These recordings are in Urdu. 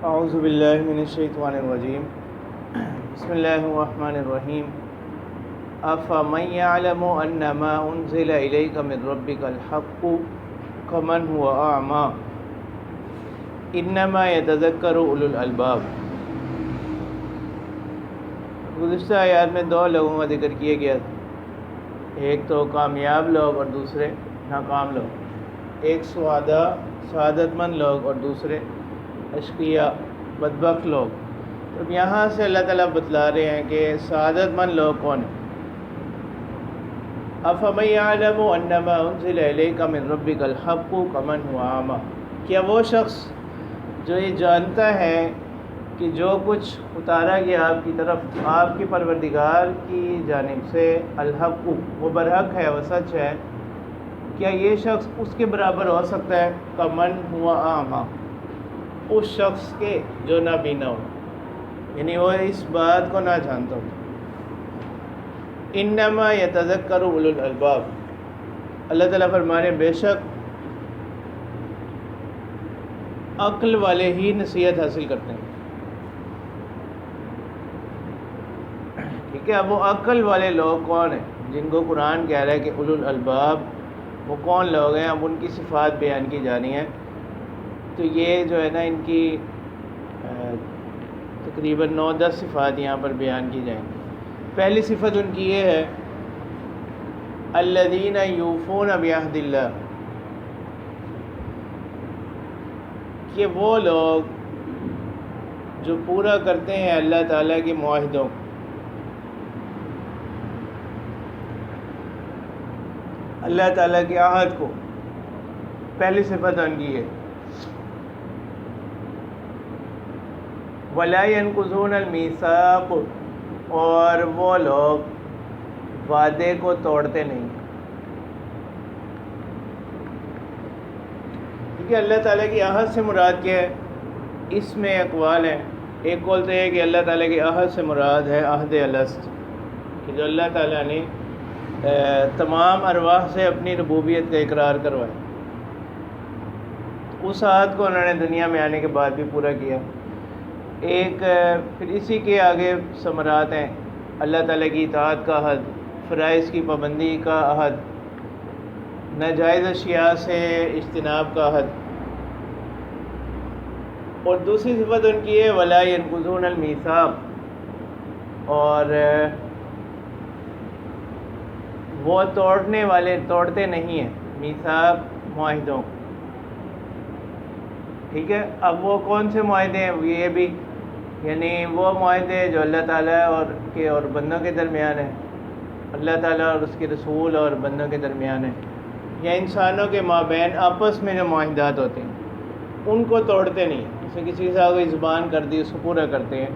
اعوذ باللہ من الشیطان الرجیم بسم اللہ الرحمن الرحیم افمن یعلم انما انزل الیک من ربک الحق کمن هو اعمی انما یتذکر اولو الالباب۔ گزشتہ آیات میں دو لوگوں کا ذکر کیا گیا، ایک تو کامیاب لوگ اور دوسرے ناکام لوگ، ایک سعادت مند لوگ اور دوسرے اشقیاء بدبخت لوگ۔ تو یہاں سے اللہ تعالیٰ بتلا رہے ہیں کہ سعادت مند لوگ کون ہیں۔ افمن یعلم انما انزل الیک من ربک الحق کمن هو اعمی، کیا وہ شخص جو یہ جانتا ہے کہ جو کچھ اتارا گیا آپ کی طرف آپ کے پروردگار کی جانب سے الحق وہ برحق ہے، وہ سچ ہے، کیا یہ شخص اس کے برابر ہو سکتا ہے؟ کمن ہوا اعمی، اس شخص کے جو نابینا ہو، یعنی وہ اس بات کو نہ جانتا ہو۔ انما یتذکر اولو الالباب، اللہ تعالیٰ فرمانے بے شک عقل والے ہی نصیحت حاصل کرتے ہیں۔ ٹھیک ہے، اب وہ عقل والے لوگ کون ہیں جن کو قرآن کہہ رہا ہے کہ اولو الالباب، وہ کون لوگ ہیں؟ اب ان کی صفات بیان کی جانی ہے۔ تو یہ جو ہے نا ان کی تقریباً 9-10 صفات یہاں پر بیان کی جائیں گی۔ پہلی صفت ان کی یہ ہے الذین یوفون بعہد اللہ، کہ وہ لوگ جو پورا کرتے ہیں اللہ تعالیٰ کے معاہدوں کو۔ اللہ تعالیٰ کے عہد کو پہلی صفت ان کی ہے۔ وَلَا يَنقُضُونَ الْمِيثَاقَ، اور وہ لوگ وعدے کو توڑتے نہیں۔ کیونکہ اللہ تعالیٰ کی عہد سے مراد کیا ہے؟ اس میں اقوال ہیں۔ ایک قول تو یہ کہ اللہ تعالیٰ کی عہد سے مراد ہے عہد الست، کہ جو اللہ تعالیٰ نے تمام ارواح سے اپنی ربوبیت کا اقرار کروایا، اس عہد کو انہوں نے دنیا میں آنے کے بعد بھی پورا کیا۔ ایک پھر اسی کے آگے ثمرات ہیں اللہ تعالیٰ کی اطاعت کا عہد، فرائض کی پابندی کا عہد، ناجائز اشیاء سے اجتناب کا عہد۔ اور دوسری صفت ان کی ہے وَلَا يَنقُضُونَ الْمِيثَاقَ، اور وہ توڑتے نہیں ہیں میثاق، معاہدوں۔ ٹھیک ہے، اب وہ کون سے معاہدے ہیں؟ یہ بھی یعنی وہ معاہدے جو اللہ تعالیٰ اور بندوں کے درمیان ہیں، اللہ تعالیٰ اور اس کے رسول اور بندوں کے درمیان ہیں، یا انسانوں کے مابین آپس میں جو معاہدات ہوتے ہیں ان کو توڑتے نہیں ہیں۔ جیسے کسی کے ساتھ کوئی زبان کر دی اس کو پورا کرتے ہیں۔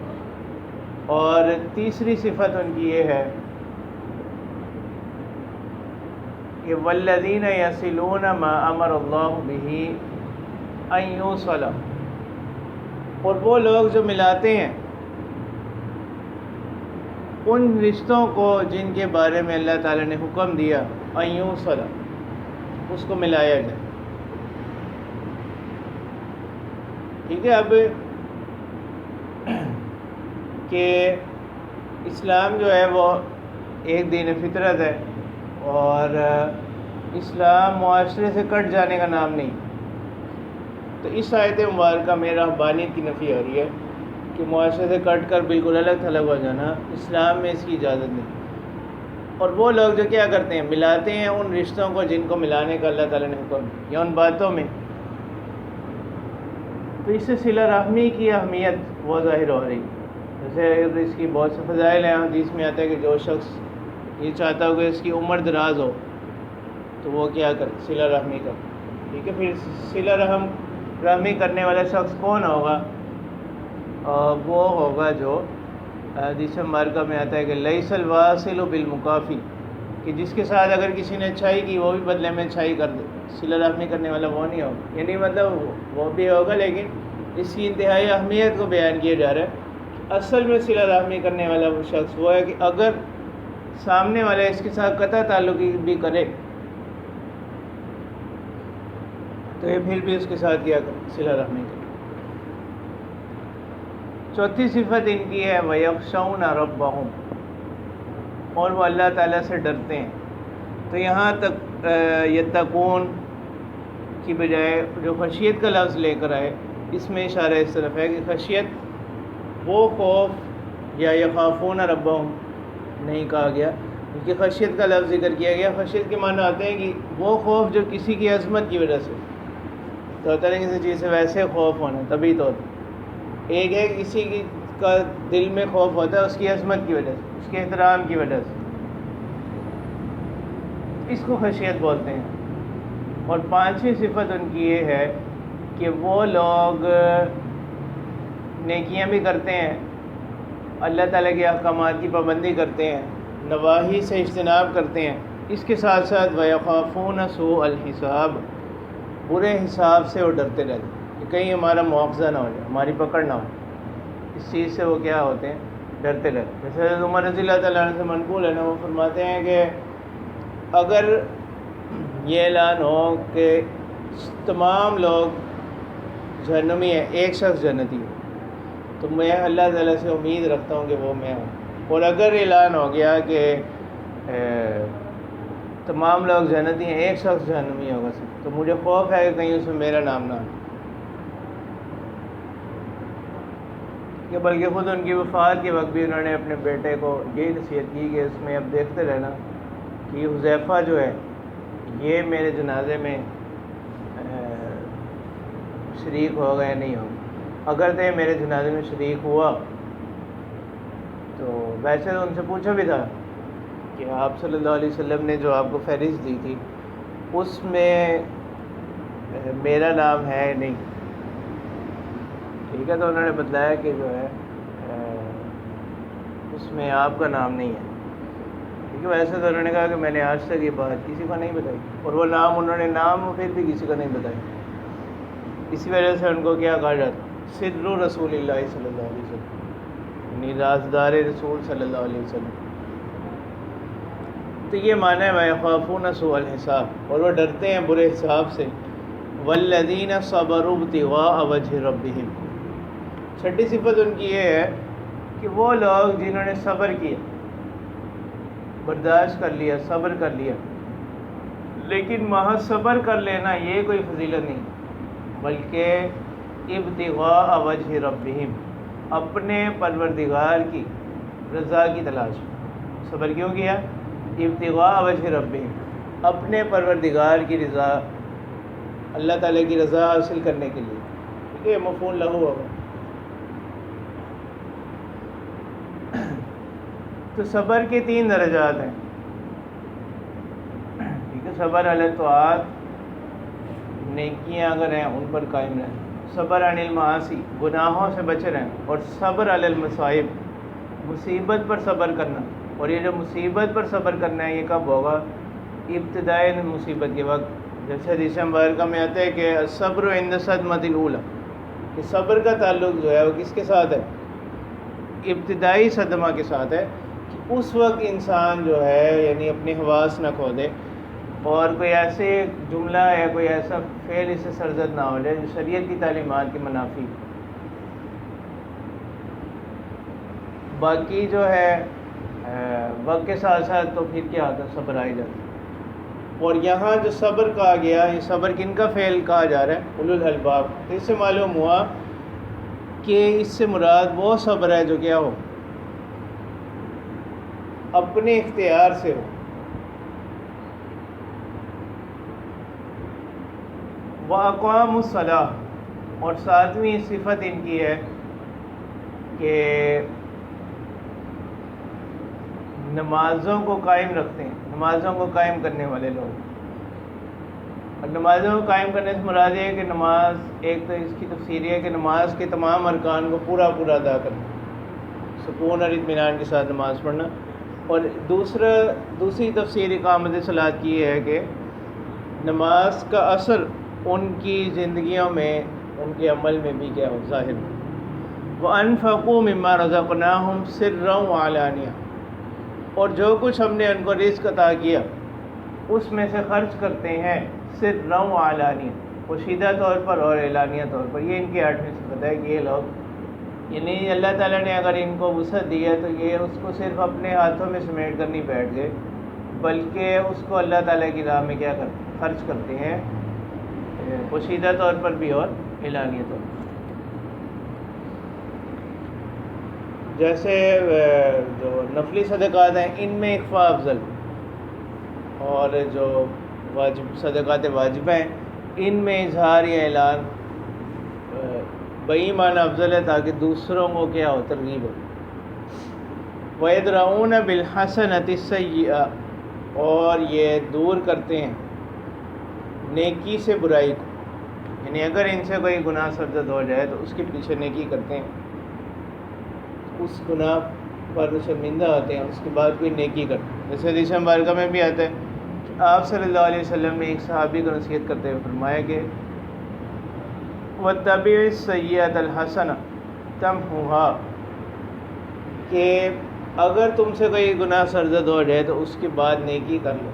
اور تیسری صفت ان کی یہ ہے کہ والذین یصلون ما امر اللہ بہ ان یوصل، اور وہ لوگ جو ملاتے ہیں ان رشتوں کو جن کے بارے میں اللہ تعالیٰ نے حکم دیا ان یوصل، اس کو ملایا جائے۔ ٹھیک ہے، اب کہ اسلام جو ہے وہ ایک دین فطرت ہے، اور اسلام معاشرے سے کٹ جانے کا نام نہیں۔ تو اس آیت مبارکہ میں رہبانیت کی نفی ہو رہی ہے کہ معاشرے سے کٹ کر بالکل الگ تھلگ ہو جانا، اسلام میں اس کی اجازت نہیں۔ اور وہ لوگ جو کیا کرتے ہیں؟ ملاتے ہیں ان رشتوں کو جن کو ملانے کا اللہ تعالیٰ نے حکم دیا، یا ان باتوں میں۔ تو اس سے صلہ رحمی کی اہمیت وہ ظاہر ہو رہی ہے۔ جیسے اس کی بہت سے فضائل ہیں، حدیث میں آتا ہے کہ جو شخص یہ چاہتا ہو کہ اس کی عمر دراز ہو تو وہ کیا کرے؟ صلہ رحمی کرے۔ ٹھیک ہے، پھر صلہ رحمی کرنے والا شخص کون ہوگا؟ وہ ہوگا جو حدیث مبارکہ میں آتا ہے کہ لیس الواصل بالمکافی، کہ جس کے ساتھ اگر کسی نے اچھائی کی وہ بھی بدلے میں اچھائی کر دے۔ صلہ رحمی کرنے والا وہ نہیں ہوگا، یعنی مطلب وہ بھی ہوگا لیکن اس کی انتہائی اہمیت کو بیان کیا جا رہا ہے۔ اصل میں صلہ رحمی کرنے والا وہ شخص وہ ہے کہ اگر سامنے والا اس کے ساتھ قطع تعلقی بھی کرے تو یہ پھر بھی اس کے ساتھ کیا کرے؟ صلہ رحمی کرے۔ چوتھی صفت ان کی ہے وَيَخْشَوْنَ رَبَّهُمْ، اور وہ اللہ تعالیٰ سے ڈرتے ہیں۔ تو یہاں تک یتقون کی بجائے جو خشیت کا لفظ لے کر آئے، اس میں اشارہ اس طرف ہے کہ خشیت وہ خوف یا یخافون ربہم نہیں کہا گیا، کیونکہ خشیت کا لفظ ذکر کیا گیا۔ خشیت کے معنی آتے ہیں کہ وہ خوف جو کسی کی عظمت کی وجہ سے تو ہوتا ہے، کسی چیز سے ویسے خوف ہونا طبی طور پر۔ ایک ہے کسی کی کا دل میں خوف ہوتا ہے اس کی عظمت کی وجہ سے، اس کے احترام کی وجہ سے، اس کو خشیت بولتے ہیں۔ اور پانچویں صفت ان کی یہ ہے کہ وہ لوگ نیکیاں بھی کرتے ہیں، اللہ تعالیٰ کے احکامات کی پابندی کرتے ہیں، نواہی سے اجتناب کرتے ہیں، اس کے ساتھ ساتھ وَيَخَافُونَ سُوءَ الْحِسَابِ، برے حساب سے وہ ڈرتے رہتے ہیں کہ کہیں ہمارا مواخذہ نہ ہو جائے، ہماری پکڑ نہ ہو جائے، اس چیز سے وہ کیا ہوتے ہیں، ڈرتے رہتے ہیں۔ جیسے حضرت عمر رضی اللہ تعالیٰ عنہ سے منقول ہے نا، وہ فرماتے ہیں کہ اگر یہ اعلان ہو کہ تمام لوگ جہنمی ہیں، ایک شخص جنتی ہے، تو میں اللہ تعالیٰ سے امید رکھتا ہوں کہ وہ میں ہوں۔ اور اگر اعلان ہو گیا کہ تمام لوگ جنتی ہیں، ایک شخص جہنمی ہوگا صرف، تو مجھے خوف ہے کہ کہیں اس میں میرا نام نہ ہو، کہ بلکہ خود ان کی وفات کے وقت بھی انہوں نے اپنے بیٹے کو یہی نصیحت کی کہ اس میں اب دیکھتے رہنا کہ حذیفہ جو ہے یہ میرے جنازے میں شریک ہوگا یا نہیں ہوگا۔ اگر تو میرے جنازے میں شریک ہوا تو ویسے تو ان سے پوچھا بھی تھا کہ آپ صلی اللہ علیہ وسلم نے جو آپ کو فہرست دی تھی اس میں میرا نام ہے نہیں، ٹھیک ہے، تو انہوں نے بتلایا کہ جو ہے اس میں آپ کا نام نہیں ہے، ٹھیک ہے۔ ویسے تو انہوں نے کہا کہ میں نے آج تک یہ بات کسی کو نہیں بتائی، اور وہ نام انہوں نے نام پھر بھی کسی کو نہیں بتائی، اسی وجہ سے ان کو کیا کہا جاتا، سر رسول اللہ صلی اللہ علیہ وسلم، یعنی رازدار رسول صلی اللہ علیہ وسلم۔ تو یہ معنی ہے وَيَخَافُونَ سُوءَ الْحِسَابِ، اور وہ ڈرتے ہیں برے حساب سے۔ وَالَّذِينَ صَبَرُوا ابْتِغَاءَ وَجْهِ رَبِّهِمْ، چھٹی صفت ان کی یہ ہے کہ وہ لوگ جنہوں نے صبر کیا، برداشت کر لیا، صبر کر لیا، لیکن محض صبر کر لینا یہ کوئی فضیلت نہیں، بلکہ ابتغاء وجہ ربہم، اپنے پروردگار کی رضا کی تلاش۔ صبر کیوں کیا؟ ابتغاء وجہ ربہم، اپنے پروردگار کی رضا، اللہ تعالیٰ کی رضا حاصل کرنے کے لیے، ٹھیک ہے، مفعول لہ ہوگا۔ تو صبر کے 3 درجات ہیں، ٹھیک ہے، صبر علی الطاعات، نیکیاں اگر ہیں ان پر قائم رہیں، صبر عن المعاصی، گناہوں سے بچے رہیں، اور صبر علی المصائب، مصیبت پر صبر کرنا۔ اور یہ جو مصیبت پر صبر کرنا ہے یہ کب ہوگا؟ ابتدائی مصیبت کے وقت، جیسے حدیث مبارکہ میں آتا ہے کہ صبر عند صدمۃ الاولی، کہ صبر کا تعلق جو ہے وہ کس کے ساتھ ہے؟ ابتدائی صدمہ کے ساتھ ہے، کہ اس وقت انسان جو ہے یعنی اپنے حواس نہ کھو دے اور کوئی ایسے جملہ یا کوئی ایسا فعل اس سے سرزد نہ ہو جائے جو شریعت کی تعلیمات کے منافی۔ باقی جو ہے وقت کے ساتھ ساتھ تو پھر کیا ہوتا ہے، صبر آئی جاتا ہے۔ اور یہاں جو صبر کہا گیا، یہ صبر کن کا فعل کہا جا رہا ہے؟ اولو الالباب۔ تو اس سے معلوم ہوا کہ اس سے مراد وہ صبر ہے جو کیا ہو، اپنے اختیار سے ہو۔ وَأَقَامُوا الصَّلَاةَ، اور 7ویں صفت ان کی ہے کہ نمازوں کو قائم رکھتے ہیں، نمازوں کو قائم کرنے والے لوگ۔ اور نمازوں کو قائم کرنے سے مراد یہ ہے کہ نماز، ایک تو اس کی تفسیر ہے کہ نماز کے تمام ارکان کو پورا ادا کرنا، سکون اور اطمینان کے ساتھ نماز پڑھنا۔ اور دوسری تفسیر اقامت صلاۃ کی یہ ہے کہ نماز کا اثر ان کی زندگیوں میں، ان کے عمل میں بھی کیا ہو، ظاہر ہو۔ وَأَنفَقُوا مِمَّا رَزَقْنَاهُمْ سِرًّا وَعَلَانِيَةً، اور جو کچھ ہم نے ان کو رزق عطا کیا اس میں سے خرچ کرتے ہیں، سرًّا وعلانیہ، پوشیدہ طور پر اور اعلانیہ طور پر۔ یہ ان کی 8ویں صفت ہے کہ یہ لوگ یعنی اللہ تعالیٰ نے اگر ان کو وسعت دی ہے تو یہ اس کو صرف اپنے ہاتھوں میں سمیٹ کر نہیں بیٹھ گئے، بلکہ اس کو اللہ تعالیٰ کی راہ میں کیا خرچ کرتے ہیں، پوشیدہ طور پر بھی اور اعلانیہ طور پر۔ جیسے جو نفلی صدقات ہیں ان میں اخفاء افضل، اور جو واجب صدقات واجبہ ہیں ان میں اظہار یا اعلان بئی معنی افضل ہے، تاکہ دوسروں کو کیا ہو، ترغیب ہو۔ وَيَدْرَؤُونَ بِالْحَسَنَةِ السَّيِّئَةَ، اور یہ دور کرتے ہیں نیکی سے برائی کو، یعنی اگر ان سے کوئی گناہ سرزد ہو جائے تو اس کے پیچھے نیکی کرتے ہیں، اس گناہ پر شرمندہ ہوتے ہیں، اس کے بعد کوئی نیکی کرتے ہیں۔ جیسے حدیث مبارکہ میں بھی آتا ہے کہ آپ صلی اللہ علیہ وسلم نے ایک صحابی کو نصیحت کرتے ہوئے فرمایا کہ وَاتَّبِعِ السَّيِّئَةَ الْحَسَنَةَ تَمْحُوهَا، کہ اگر تم سے کوئی گناہ سرزد ہو جائے تو اس کے بعد نیکی کر لو،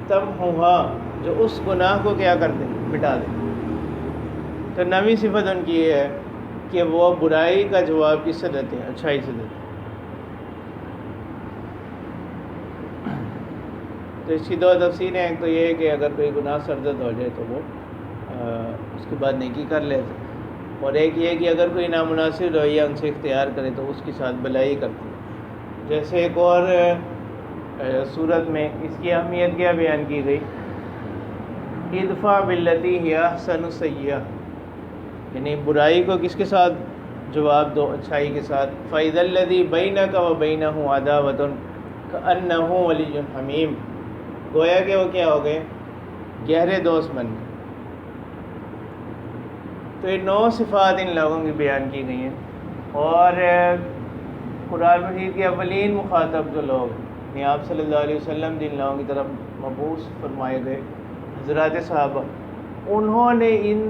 تَمْحُوهَا، جو اس گناہ کو کیا کر دیں، مٹا دیں۔ تو نویں صفت ان کی یہ ہے کہ وہ برائی کا جواب کس سے دیتے ہیں، اچھائی سے دیتے ہیں۔ تو اس کی دو تفسیریں ہیں، ایک تو یہ ہے کہ اگر کوئی گناہ سرزد ہو جائے تو وہ اس کے بعد نیکی کر لیتے، اور ایک یہ کہ اگر کوئی نامناسب رویہ ان سے اختیار کرے تو اس کے ساتھ بلائی کرتی ہے۔ جیسے ایک اور صورت میں اس کی اہمیت کیا بیان کی گئی، ادفع باللتی ہی احسن السیئہ، یعنی برائی کو کس کے ساتھ جواب دو، اچھائی کے ساتھ۔ فَإِذَا الَّذِي بَيْنَكَ وَبَيْنَهُ عَدَاوَةٌ كَأَنَّهُ وَلِيٌّ حَمِيمٌ، گویا کہ وہ کیا ہو گئے، گہرے دوست بن گئے۔ تو یہ 9 صفات ان لوگوں کی بیان کی گئی ہیں، اور قرآن مجید کے اولین مخاطب جو لوگ ہیں، آپ صلی اللہ علیہ وسلم جن لوگوں کی طرف مبعوث فرمائے گئے، حضرات صحابہ، انہوں نے ان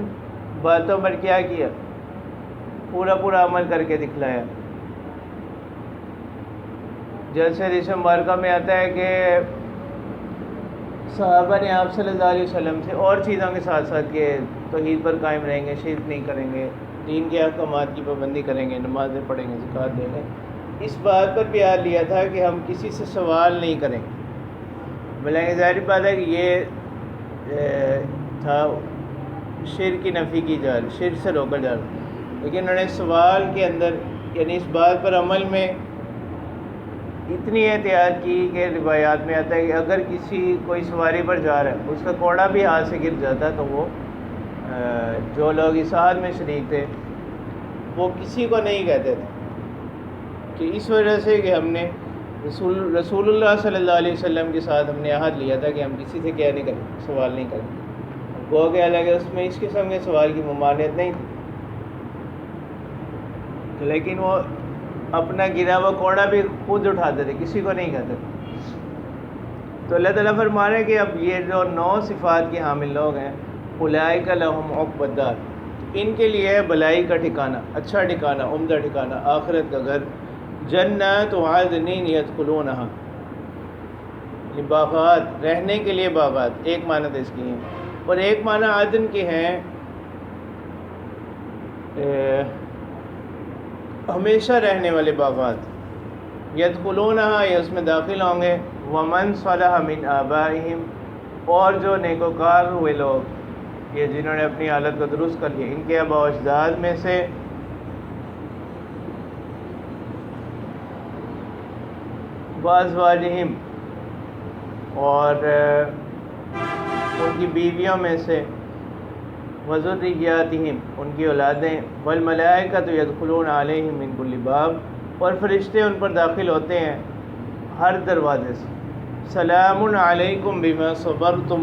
باتوں پر کیا کیا، پورا عمل کر کے دکھلایا۔ جیسے حدیث مبارکہ میں آتا ہے کہ صحابہ نے آپ صلی اللہ علیہ وسلم سے اور چیزوں کے ساتھ ساتھ کہ توحید پر قائم رہیں گے، شرک نہیں کریں گے، دین کے احکامات کی پابندی کریں گے، نمازیں پڑھیں گے، زکوٰۃ دیں گے، اس بات پر پیار لیا تھا کہ ہم کسی سے سوال نہیں کریں گے۔ بلکہ ظاہر بات ہے کہ یہ تھا شرک کی نفی کی جا رہی، شرک سے روکا جا رہا، لیکن انہوں نے سوال کے اندر یعنی اس بات پر عمل میں اتنی احتیاط کی کہ روایات میں آتا ہے کہ اگر کوئی سواری پر جا رہا ہے، اس کا کوڑا بھی ہاتھ سے گر جاتا تو وہ جو لوگ اس عہد میں شریک تھے وہ کسی کو نہیں کہتے تھے، کہ اس وجہ سے کہ ہم نے رسول اللہ صلی اللہ علیہ وسلم کے ساتھ ہم نے عہد لیا تھا کہ ہم کسی سے کیا نہیں کریں، سوال نہیں کریں۔ گو کہ الگ ہے، اس میں اس قسم کے سوال کی ممانعت نہیں تھی، لیکن وہ اپنا گرا ہوا کوڑا بھی خود اٹھاتے تھے، کسی کو نہیں کہتے تھے۔ تو اللہ تعالیٰ فرما رہے ہیں کہ اب یہ جو 9 صفات کے حامل لوگ ہیں، اولئک لہم عقبی الدار، ان کے لیے ہے بلائی کا ٹھکانہ، اچھا ٹھکانہ، عمدہ ٹھکانہ، آخرت کا گھر، جنات عدن یدخلونہا، باغات، رہنے کے لیے باغات، ایک معنی تو اس کی ہیں، اور ایک معنی عدن کے ہیں ہمیشہ رہنے والے باغات، یدخلونہا، یہ اس میں داخل ہوں گے، ومن صلح من آبائہم، اور جو نیکوکار ہوئے لوگ، یہ جنہوں نے اپنی حالت کو درست کر لیا، ان کے آباء و اجداد میں سے، وازواجہم، اور ان کی بیویوں میں سے، وذریاتہم، ان کی اولادیں، والملائکۃ یدخلون علیہم من کل باب، اور فرشتے ان پر داخل ہوتے ہیں ہر دروازے سے، سلام علیکم بما صبرتم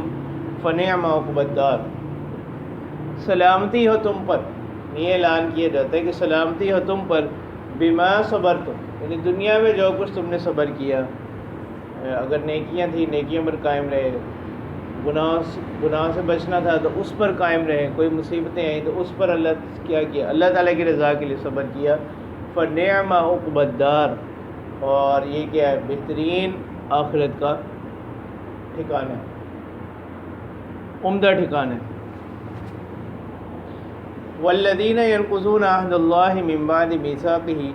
فنعم عقبی الدار، سلامتی ہو تم پر، یہ اعلان کیا جاتا ہے کہ سلامتی ہو تم پر، بما صبرتم، یعنی دنیا میں جو کچھ تم نے صبر کیا، اگر نیکیاں تھیں نیکیوں پر قائم رہے، گناہ سے بچنا تھا تو اس پر قائم رہے، کوئی مصیبتیں آئیں تو اس پر کیا اللہ تعالیٰ کی رضا کے لیے صبر کیا، فنعم عقبی الدار، اور یہ کیا ہے، بہترین آخرت کا ٹھکانہ ہے، عمدہ ٹھکانہ ہے۔ والذین ينقضون عہد اللہ من بعد میثاقہ،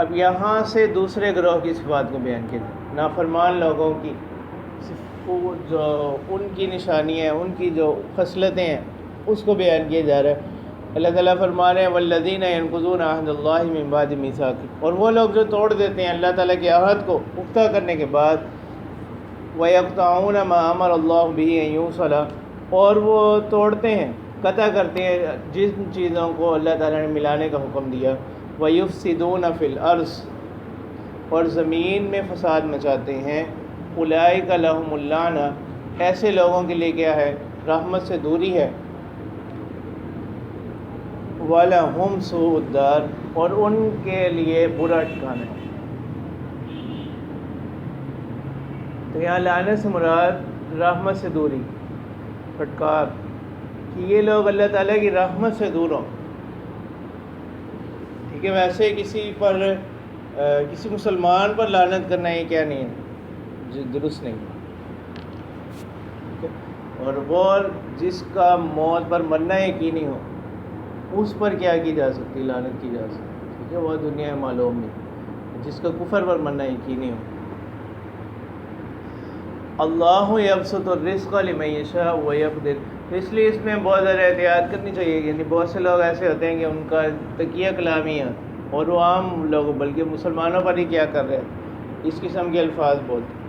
اب یہاں سے دوسرے گروہ کی صفات کو بیان کیا جائے، نافرمان لوگوں کی جو ان کی نشانیاں ہیں، ان کی جو خصلتیں ہیں، اس کو بیان کیا جا رہا ہے۔ اللہ تعالیٰ فرما رہے ہیں والذین ينقضون عہد اللہ من بعد میثاقہ، اور وہ لوگ جو توڑ دیتے ہیں اللہ تعالیٰ کے عہد کو پختہ کرنے کے بعد، وَيَقْطَعُونَ مَا أَمَرَ اللَّهُ بِهِ أَن يُوصَلَ، اور وہ توڑتے ہیں، قطع کرتے ہیں جن چیزوں کو اللہ تعالیٰ نے ملانے کا حکم دیا، وَيُفْسِدُونَ فِي الْأَرْضِ، اور زمین میں فساد مچاتے ہیں، اولئک لہم اللعنہ، ایسے لوگوں کے لیے کیا ہے؟ رحمت سے دوری ہے، وَلَهُمْ سُوءُ الدَّارِ، اور ان کے لیے برا ٹھکانہ ہے۔ تو یہاں لعنت سے مراد رحمت سے دوری، پھٹکار، کہ یہ لوگ اللہ تعالیٰ کی رحمت سے دور ہوں۔ ٹھیک ہے، ویسے کسی پر کسی مسلمان پر لعنت کرنا یہ کیا نہیں ہے، درست نہیں ہے۔ اور وہ جس کا موت پر مرنا یقینی ہو، اس پر کیا کی جا سکتی؟ لعنت کی جا سکتی، ٹھیک ہے، وہ دنیا میں معلوم نہیں۔ جس کا کفر پر مرنا یقینی ہو، اللہ یبسط الرزق لمن یشاء ویقدر، تو اس لیے اس میں بہت زیادہ احتیاط کرنی چاہیے۔ یعنی بہت سے لوگ ایسے ہوتے ہیں کہ ان کا تقیہ کلامی ہے، اور وہ عام لوگ بلکہ مسلمانوں پر ہی کیا کر رہے ہیں، اس قسم کے الفاظ بولتے ہیں۔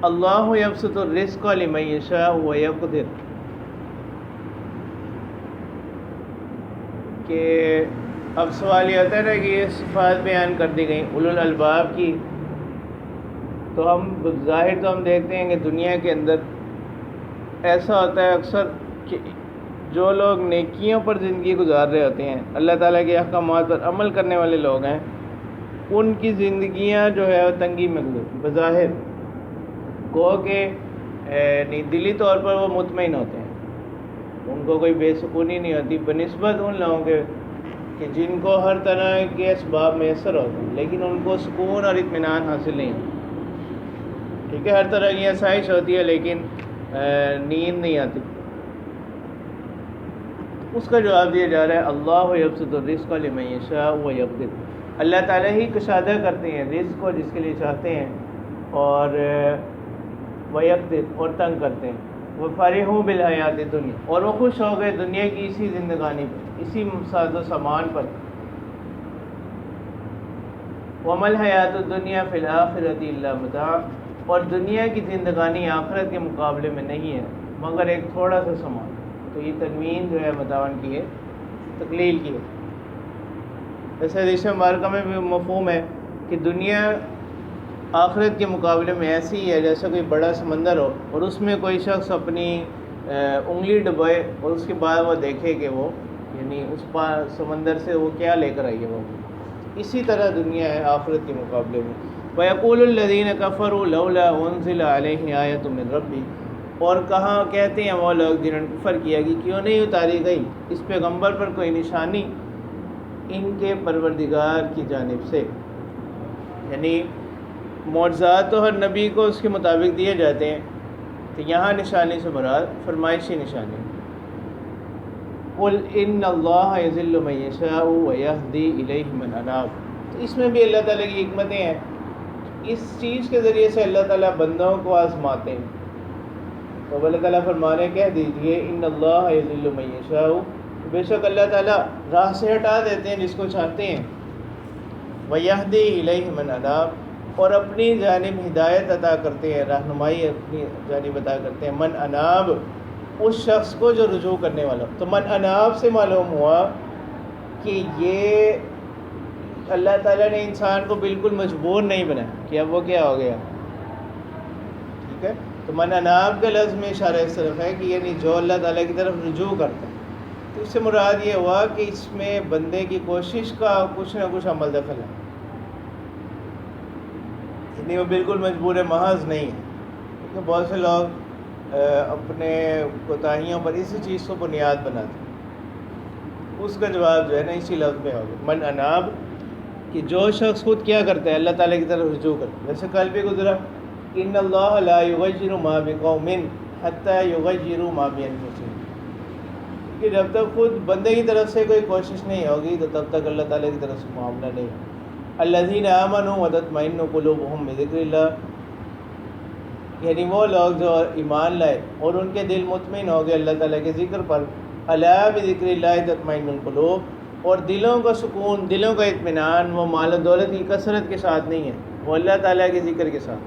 اللہ یبسط الرزق لمن یشاء ویقدر، کہ اب سوال یہ ہوتا ہے نا کہ یہ صفات بیان کر دی گئیں اولو الالباب کی، تو ہم ظاہر تو ہم دیکھتے ہیں کہ دنیا کے اندر ایسا ہوتا ہے اکثر کہ جو لوگ نیکیوں پر زندگی گزار رہے ہوتے ہیں، اللہ تعالیٰ کے احکامات پر عمل کرنے والے لوگ ہیں، ان کی زندگیاں جو ہے وہ تنگی میں گزرتی، بظاہر گو کہ دلی طور پر وہ مطمئن ہوتے ہیں، ان کو کوئی بے سکونی نہیں ہوتی بنسبت ان لوگوں کے کہ جن کو ہر طرح کے اسباب میسر ہوتے ہیں، لیکن ان کو سکون اور اطمینان حاصل نہیں ہوتا۔ ٹھیک ہے، ہر طرح کی آسائش ہوتی ہے لیکن نیند نہیں آتی۔ اس کا جواب دیا جا رہا ہے اللہ یبسط الرزق لمن یشاء ویقدر، اللہ تعالیٰ ہی کشادہ کرتے ہیں رزق کو جس کے لیے چاہتے ہیں، اور ویقدر، اور تنگ کرتے ہیں۔ وَفَرِحُوا بِالْحَيَاةِ الدُّنْيَا، اور وہ خوش ہو گئے دنیا کی اسی زندگانی پر، اسی ساز و سامان پر۔ وَمَا الْحَيَاةُ الدُّنْيَا فِي الْآخِرَةِ إِلَّا مَتَاعٌ، اور دنیا کی زندگانی آخرت کے مقابلے میں نہیں ہے مگر ایک تھوڑا سا سامان۔ تو یہ تنوین جو ہے متعاون کی ہے، تقلیل کی ہے۔ جیسے حدیث مبارکہ میں بھی مفہوم ہے کہ دنیا آخرت کے مقابلے میں ایسی ہی ہے جیسا کوئی بڑا سمندر ہو، اور اس میں کوئی شخص اپنی انگلی ڈبوئے اور اس کے بعد وہ دیکھے کہ وہ یعنی اس سمندر سے وہ کیا لے کر آئی ہے وہ۔ اسی طرح دنیا ہے آخرت کے مقابلے میں۔ وَيَقُولُ الَّذِينَ كَفَرُوا لَوْلَا أُنزِلَ عَلَيْهِ آيَةٌ مِّن رَّبِّهِ، اور کہاں کہتے ہیں وہ لوگ جنہوں نے کفر کیا کہ کیوں نہیں اتاری گئی اس پیغمبر پر کوئی نشانی ان کے پروردگار کی جانب سے۔ یعنی معجزات تو ہر نبی کو اس کے مطابق دیے جاتے ہیں، تو یہاں نشانی سے مراد فرمائشی نشانی۔ قُلْ إِنَّ اللَّهَ يُضِلُّ مَن يَشَاءُ وَيَهْدِي إِلَيْهِ مَنْ أَنَابَ، تو اس میں بھی اللہ تعالیٰ کی حکمتیں ہیں۔ اس چیز کے ذریعے سے اللہ تعالیٰ بندوں کو آزماتے ہیں۔ تو اللہ تعالیٰ فرما رہے ہیں کہہ دیجئے ان اللہ یضل من یشاء، بے شک اللہ تعالیٰ راہ سے ہٹا دیتے ہیں جس کو چاہتے ہیں، ویہدی الیہ من اناب، اور اپنی جانب ہدایت عطا کرتے ہیں، رہنمائی اپنی جانب عطا کرتے ہیں، من اناب، اس شخص کو جو رجوع کرنے والا۔ تو من اناب سے معلوم ہوا کہ یہ اللہ تعالیٰ نے انسان کو بالکل مجبور نہیں بنایا کہ اب وہ کیا ہو گیا، ٹھیک ہے۔ تو من اناب کے لفظ میں اشارہ اس طرف ہے کہ یعنی جو اللہ تعالیٰ کی طرف رجوع کرتا ہے، تو اس سے مراد یہ ہوا کہ اس میں بندے کی کوشش کا کچھ نہ کچھ عمل دخل ہے، یعنی وہ بالکل مجبور محض نہیں ہے۔ کیونکہ بہت سے لوگ اپنے کوتاہیوں پر اسی چیز کو بنیاد بناتے ہیں۔ اس کا جواب جو ہے نا اسی لفظ میں ہوگا من اناب، کہ جو شخص خود کیا کرتا ہے اللہ تعالیٰ کی طرف رجوع کرتا ہے۔ جیسے کل بھی گزرا ان اللہ لا یغیر ما بقوم حتی یغیروا ما بانفسہم، کہ جب تک خود بندے کی طرف سے کوئی کوشش نہیں ہوگی تو تب تک اللہ تعالیٰ کی طرف سے معاملہ نہیں ہے۔ الذین آمنوا وتطمئن قلوبهم بذکر اللہ، یعنی وہ لوگ جو ایمان لائے اور ان کے دل مطمئن ہو گئے اللہ تعالیٰ کے ذکر پر۔ الا بذکر اللہ تطمئن القلوب، اور دلوں کا سکون، دلوں کا اطمینان وہ مال و دولت کی کثرت کے ساتھ نہیں ہے، وہ اللہ تعالیٰ کے ذکر کے ساتھ۔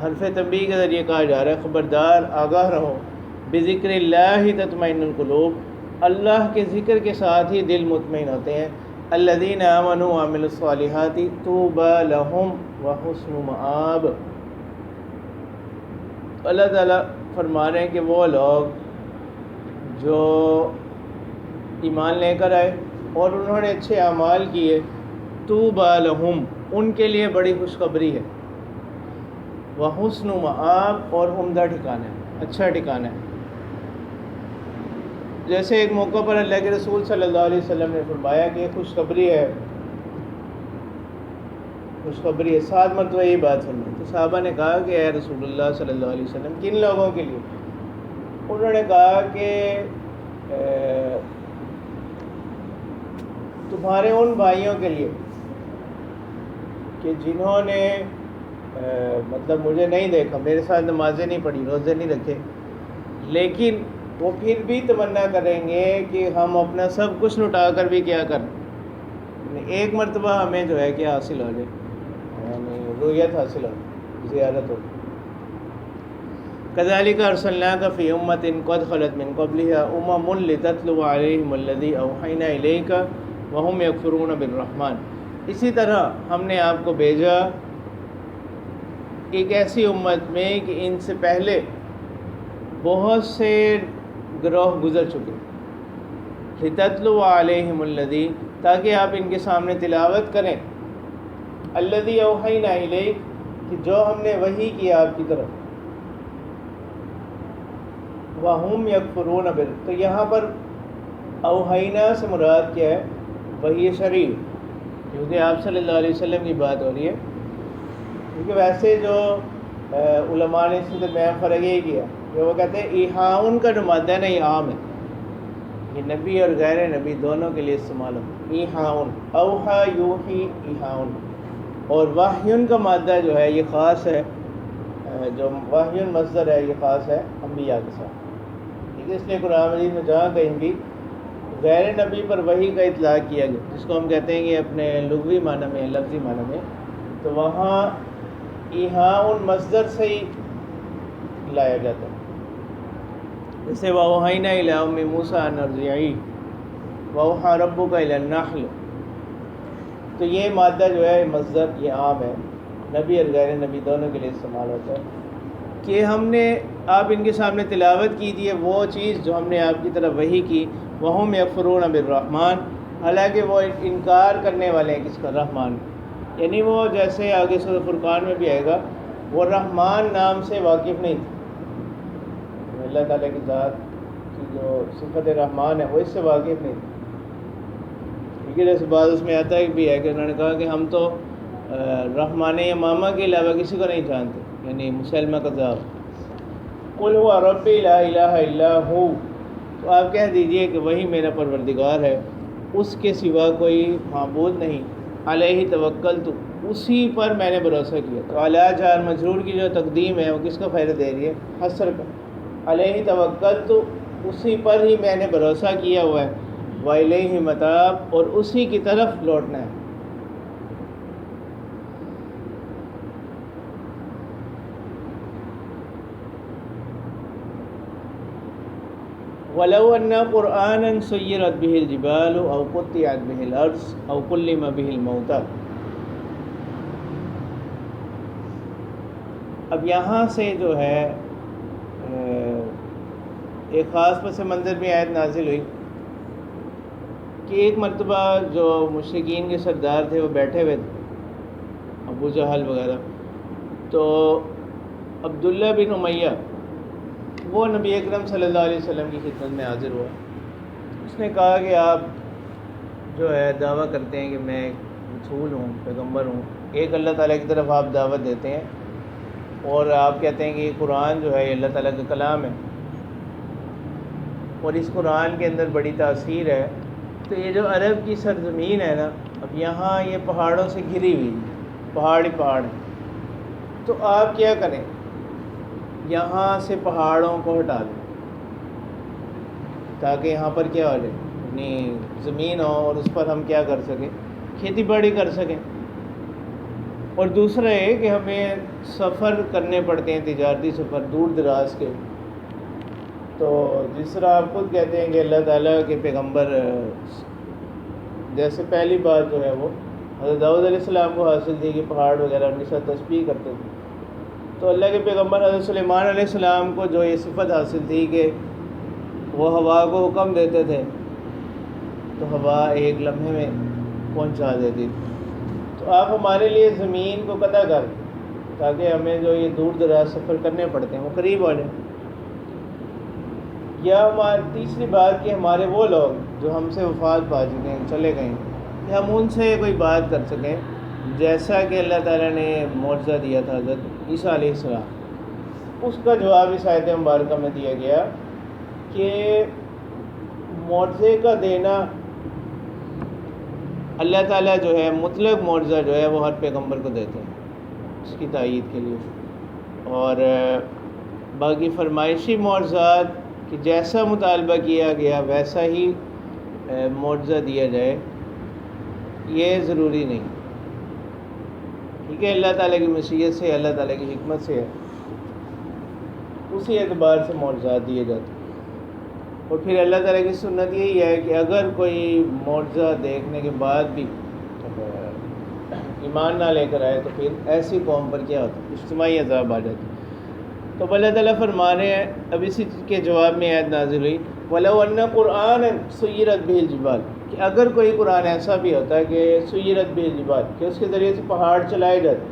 حرف تنبیہ کے ذریعے کہا جا رہا ہے خبردار آگاہ رہو، بذکر اللہ تطمئن القلوب، اللہ کے ذکر کے ساتھ ہی دل مطمئن ہوتے ہیں۔ الذین آمنوا وعملوا الصالحات طوبی لہم وحسن مآب، اللہ تعالیٰ فرما رہے ہیں کہ وہ لوگ جو ایمان لے کر آئے اور انہوں نے اچھے اعمال کیے، طوبی لہم، ان کے لیے بڑی خوشخبری ہے، وحسن مآب، اور عمدہ ٹھکانہ ہے، اچھا ٹھکانہ ہے۔ جیسے ایک موقع پر اللہ کے رسول صلی اللہ علیہ وسلم نے فرمایا کہ خوشخبری ہے، خوشخبری ہے، 7 مرتبہ یہی بات فرمائی۔ تو صحابہ نے کہا کہ اے رسول اللہ صلی اللہ علیہ وسلم کن لوگوں کے لیے؟ انہوں نے کہا کہ تمہارے ان بھائیوں کے لیے کہ جنہوں نے مطلب مجھے نہیں دیکھا، میرے ساتھ نمازیں نہیں پڑھی، روزے نہیں رکھے، لیکن وہ پھر بھی تمنا کریں گے کہ ہم اپنا سب کچھ لٹا کر بھی کیا کریں، یعنی ایک مرتبہ ہمیں جو ہے کیا حاصل ہو جائے، یعنی رویت حاصل ہو، زیارت ہو۔ کذالک ارسلناک فی امۃ قد خلت من قبلها امم لتتلو علیہم الذی اوحینا الیک وہم یکفرون بالرحمن، اسی طرح ہم نے آپ کو بھیجا ایک ایسی امت میں کہ ان سے پہلے بہت سے گروہ گزر چکے، لتتلو علیہم الذی، تاکہ آپ ان کے سامنے تلاوت کریں، الذی اوحینا الیک، کہ جو ہم نے وحی کیا آپ کی طرف، وہم یکفرون بال، تو یہاں پر اوحینا سے مراد کیا ہے؟ وحی شرعی، کیونکہ آپ صلی اللہ علیہ وسلم کی بات ہو رہی ہے، کیونکہ ویسے جو علماء نے اس کے درمیان فرق یہی کیا کہ وہ کہتے ہیں ایحاؤن کا جو مادہ ہے نا یہ عام ہے، یہ نبی اور غیر نبی دونوں کے لیے استعمال ہوتا ہے، ایحاؤن، اوحا یوحی ایحاؤن، اور وحیون کا مادہ جو ہے یہ خاص ہے، جو وحیون مصدر ہے یہ خاص ہے انبیاء کے ساتھ، ٹھیک ہے، اس لیے قرآن مجید میں جہاں کہیں بھی غیر نبی پر وحی کا اطلاق کیا گیا، جس کو ہم کہتے ہیں کہ اپنے لغوی معنی میں، لفظی معنی میں، تو وہاں ایحاؤن مصدر سے ہی لایا جاتا ہے، جیسے وَأَوْحَيْنَا إِلَىٰ أُمِّ مُوسَىٰ أَنْ أَرْضِعِيهِ وَأَوْحَىٰ رَبُّكَ إِلَى النَّحْلِ، تو یہ مادہ جو ہے مصدر یہ عام ہے، نبی اور غیر نبی دونوں کے لیے استعمال ہوتا ہے، کہ ہم نے آپ ان کے سامنے تلاوت کی تھی وہ چیز جو ہم نے آپ کی طرف وحی کی، وَهُمْ يَكْفُرُونَ بِالرَّحْمَٰنِ، حالانکہ وہ انکار کرنے والے ہیں کس کا؟ رحمان، یعنی وہ جیسے آگے سورۃ فرقان میں بھی آئے گا، وہ رحمان نام سے واقف نہیں تھے، اللہ تعالیٰ کی ذات کی جو صفت رحمان ہے وہ اس سے واقف نہیں تھے، کیونکہ جیسے بعض اس میں آتا ہے بھی ہے کہ انہوں نے کہا کہ ہم تو رحمان یمامہ کے علاوہ کسی کو نہیں جانتے، یعنی مسلمہ کذاب، قل هو ربی لا الہ الا ہو، تو آپ کہہ دیجئے کہ وہی میرا پروردگار ہے، اس کے سوا کوئی معبود نہیں، علیہ توکلت، اسی پر میں نے بھروسہ کیا، تو علیہ جار مجرور کی جو تقدیم ہے وہ کس کا فائدہ دے رہی ہے؟ حصر کا، علیہ توکلت، اسی پر ہی میں نے بھروسہ کیا ہوا ہے، وَإِلَيْهِ مَتَاب، اور اسی کی طرف لوٹنا ہے۔ وَلَوْ أَنَّ قُرْآنًا سُيِّرَتْ بِهِ الْجِبَالُ أَوْ قُطِّعَتْ بِهِ الْأَرْضُ أَوْ كُلِّمَ بِهِ الْمَوْتَىٰ، اب یہاں سے جو ہے ایک خاص پس منظر میں آیت نازل ہوئی کہ ایک مرتبہ جو مشرکین کے سردار تھے وہ بیٹھے ہوئے تھے، ابو جہل وغیرہ، تو عبداللہ بن امیہ وہ نبی اکرم صلی اللہ علیہ وسلم کی خدمت میں حاضر ہوا، اس نے کہا کہ آپ جو ہے دعویٰ کرتے ہیں کہ میں رسول ہوں، پیغمبر ہوں، ایک اللہ تعالیٰ کی طرف آپ دعوت دیتے ہیں، اور آپ کہتے ہیں کہ یہ قرآن جو ہے یہ اللہ تعالیٰ کا کلام ہے، اور اس قرآن کے اندر بڑی تاثیر ہے. تو یہ جو عرب کی سرزمین ہے نا، اب یہاں یہ پہاڑوں سے گھری ہوئی، پہاڑ ہی پہاڑ ہیں. تو آپ کیا کریں، یہاں سے پہاڑوں کو ہٹا دیں تاکہ یہاں پر کیا ہو جائے، یعنی زمین ہو اور اس پر ہم کیا کر سکیں، کھیتی باڑی کر سکیں. اور دوسرا یہ کہ ہمیں سفر کرنے پڑتے ہیں، تجارتی سفر دور دراز کے. تو جس طرح آپ خود کہتے ہیں کہ اللہ تعالیٰ کے پیغمبر، جیسے پہلی بات جو ہے وہ حضرت داؤد علیہ السلام کو حاصل تھی کہ پہاڑ وغیرہ ان کے ساتھ تسبیح کرتے تھے. تو اللہ کے پیغمبر حضرت سلیمان علیہ السلام کو جو یہ صفت حاصل تھی کہ وہ ہوا کو حکم دیتے تھے تو ہوا ایک لمحے میں پہنچا دیتی تھی. تو آپ ہمارے لیے زمین کو قطع کر تاکہ ہمیں جو یہ دور دراز سفر کرنے پڑتے ہیں وہ قریب ہو جائیں. یا ہماری تیسری بات کہ ہمارے وہ لوگ جو ہم سے وفات پا چکے ہیں، چلے گئے ہیں، کہ ہم ان سے کوئی بات کر سکیں جیسا کہ اللہ تعالیٰ نے معجزہ دیا تھا حضرت عیسیٰ علیہ السلام. اس کا جواب اس آیت مبارکہ میں دیا گیا کہ معجزے کا دینا اللہ تعالیٰ جو ہے مطلق معجزہ جو ہے وہ ہر پیغمبر کو دیتے ہیں اس کی تائید کے لیے. اور باقی فرمائشی معجزات کہ جیسا مطالبہ کیا گیا ویسا ہی معجزہ دیا جائے، یہ ضروری نہیں. ٹھیک ہے، اللہ تعالیٰ کی مشیت سے، اللہ تعالیٰ کی حکمت سے ہے، اسی اعتبار سے معجزات دیے جاتے ہیں. اور پھر اللہ تعالیٰ کی سنت یہی ہے کہ اگر کوئی معجزہ دیکھنے کے بعد بھی ایمان نہ لے کر آئے تو پھر ایسی قوم پر کیا ہوتا ہے، اجتماعی عذاب آ جاتا ہے. تو اللہ تعالیٰ فرما رہے ہیں، اب اسی کے جواب میں آیت نازل ہوئی وَلَوْ أَنَّ قُرْآنًا سُيِّرَتْ بِهِ الْجِبَالُ، کہ اگر کوئی قرآن ایسا بھی ہوتا ہے کہ سُيِّرَتْ بِهِ الْجِبَالُ، کہ اس کے ذریعے سے پہاڑ چلائے جاتے،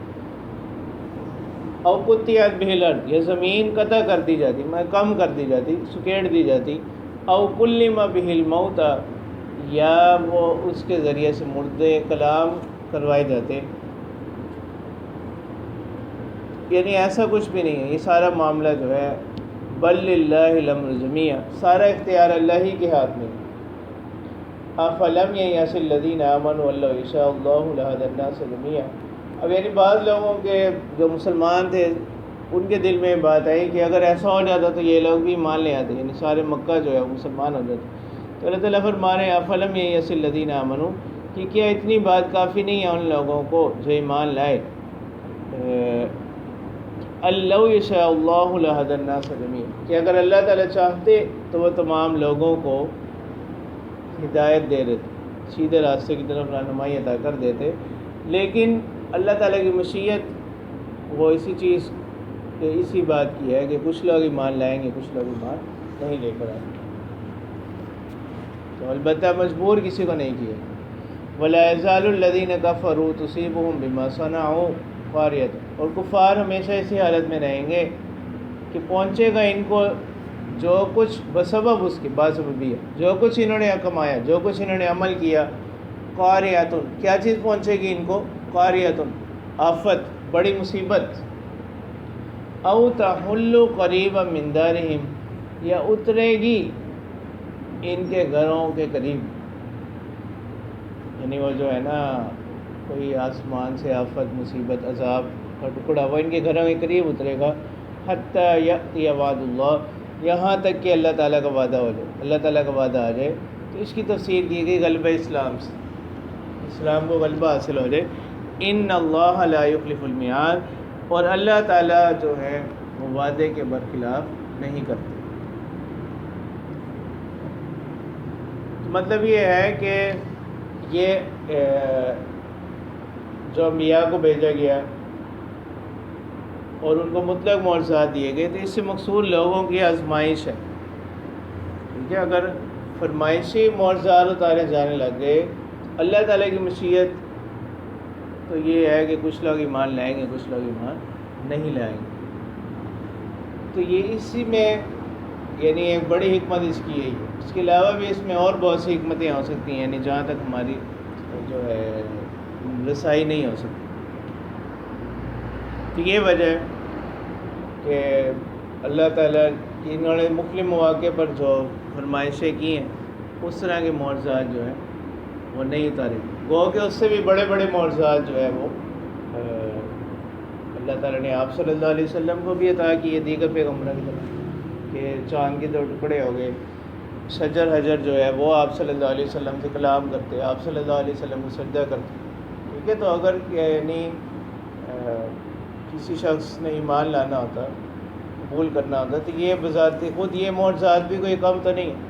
أَوْ قُطِّعَتْ بِهِ الْأَرْضُ، یا زمین قطع کر دی جاتی، کم کر دی جاتی، سکیڑ دی جاتی، أَوْ كُلِّمَ بِهِ الْمَوْتَى، یا وہ اس کے ذریعے سے مردے کلام کروائے جاتے. یعنی ایسا کچھ بھی نہیں ہے، یہ سارا معاملہ جو ہے بل للہ الامر جمیعا، سارا اختیار اللہ ہی کے ہاتھ میں. افلم ییأس الذین آمنوا ان لو یشاء اللہ لہدی الناس جمیعا. اب یعنی بعض لوگوں کے جو مسلمان تھے ان کے دل میں بات آئی کہ اگر ایسا ہو جاتا تو یہ لوگ بھی مان لے آتے، یعنی سارے مکہ جو ہے وہ مسلمان ہو جاتے. تو اللہ تعالیٰ فرما رہے ہیں افلم ییأس الذین آمنوا، کہ کیا اتنی بات کافی نہیں ہے ان لوگوں کو جو ایمان لائے، لو یشاء اللہ لہدی الناس جمیعا، کہ اگر اللہ تعالیٰ چاہتے تو وہ تمام لوگوں کو ہدایت دے دیتے، سیدھے راستے کی طرف رہنمائی عطا کر دیتے. لیکن اللہ تعالیٰ کی مشیت وہ اسی بات کی ہے کہ کچھ لوگ ایمان لائیں گے، کچھ لوگ ایمان نہیں لے کر آئیں گے. تو البتہ مجبور کسی کو نہیں کیا. وَلَا يَزَالُ الَّذِينَ كَفَرُوا تُصِيبُهُم بِمَا صَنَعُوا قَارِعَةٌ، اور کفار ہمیشہ اسی حالت میں رہیں گے کہ پہنچے گا ان کو جو کچھ بسبب اس کے باسببیہ، جو کچھ انہوں نے کمایا، جو کچھ انہوں نے عمل کیا. قاریۃ، کیا چیز پہنچے گی ان کو؟ قاریۃ، آفت، بڑی مصیبت. او تحل قریبا من دارہم، یا اترے گی ان کے گھروں کے قریب. یعنی وہ جو ہے نا کوئی آسمان سے آفت، مصیبت، عذاب کا ٹکڑا وہ ان کے گھروں کے قریب اترے گا. حتیٰ یأتی وعد اللہ، یہاں تک کہ اللہ تعالیٰ کا وعدہ ہو جائے، اللہ تعالیٰ کا وعدہ آ جائے. تو اس کی تفسیر کی گئی غلبہ اسلام سے، اسلام کو غلبہ حاصل ہو جائے. ان اللہ لا یخلف المیعاد، اور اللہ تعالیٰ جو ہے وہ وعدے کے برخلاف نہیں کرتے. مطلب یہ ہے کہ یہ جو انبیاء کو بھیجا گیا اور ان کو مطلق معجزات دیے گئے، تو اس سے مقصود لوگوں کی آزمائش ہے. ٹھیک ہے، اگر فرمائشی معجزات اتارے جانے لگ گئے، اللہ تعالیٰ کی مشیت تو یہ ہے کہ کچھ لوگ ایمان لائیں گے، کچھ لوگ ایمان نہیں لائیں گے. تو یہ اسی میں یعنی ایک بڑی حکمت اس کی یہی ہے. اس کے علاوہ بھی اس میں اور بہت سی حکمتیں ہو سکتی ہیں، یعنی جہاں تک ہماری جو ہے رسائی نہیں ہو سکتی. تو یہ وجہ ہے کہ اللہ تعالیٰ انہوں نے مختلف مواقع پر جو فرمائشیں کی ہیں اس طرح کے معجزات جو ہیں وہ نہیں اتارے. گو کہ اس سے بھی بڑے بڑے معجزات جو ہے وہ اللہ تعالیٰ نے آپ صلی اللہ علیہ وسلم کو بھی عطا کیے دیگر پیغمبروں کی طرح کہ چاند کے 2 ٹکڑے ہو گئے. شجر حجر جو ہے وہ آپ صلی اللہ علیہ وسلم سے کلام کرتے, آپ صلی اللہ علیہ وسلم کو سجدہ کرتے. ٹھیک ہے, تو اگر یعنی کسی شخص نے ایمان لانا ہوتا, قبول کرنا ہوتا, تو یہ بذات خود یہ معجزات بھی کوئی کم تو نہیں ہے.